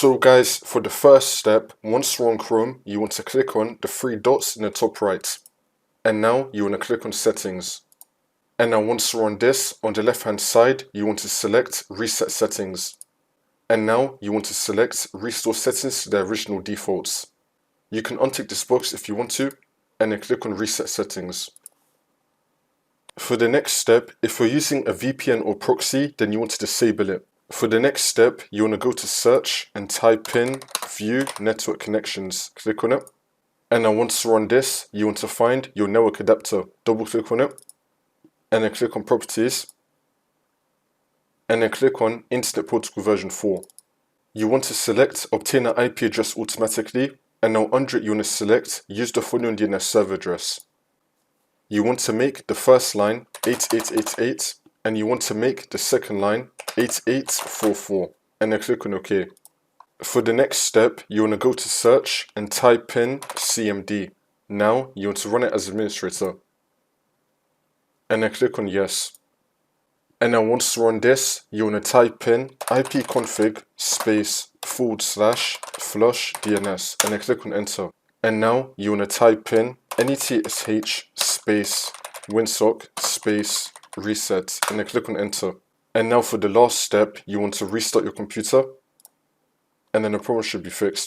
So guys, for the first step, once we're on Chrome, you want to click on the three dots in the top right. And now you want to click on settings. And now once we're on this, on the left hand side, you want to select reset settings. And now you want to select restore settings to their original defaults. You can untick this box if you want to, and then click on reset settings. For the next step, if you're using a VPN or proxy, then you want to disable it. For the next step, you want to go to search and type in view network connections. Click on it. And now once you're on this, you want to find your network adapter. Double click on it. And then click on properties. And then click on Internet Protocol version 4. You want to select obtain an IP address automatically. And now under it, you want to select use the following DNS server address. You want to make the first line 8888. And you want to make the second line 8844, and then click on OK. For the next step, you want to go to search and type in CMD. Now you want to run it as administrator, and then click on yes. And now once you're on this, you want to type in ipconfig space / flush DNS, and then click on enter. And now you want to type in netsh space winsock space reset, and then click on enter. And now for the last step, you want to restart your computer, and then the problem should be fixed.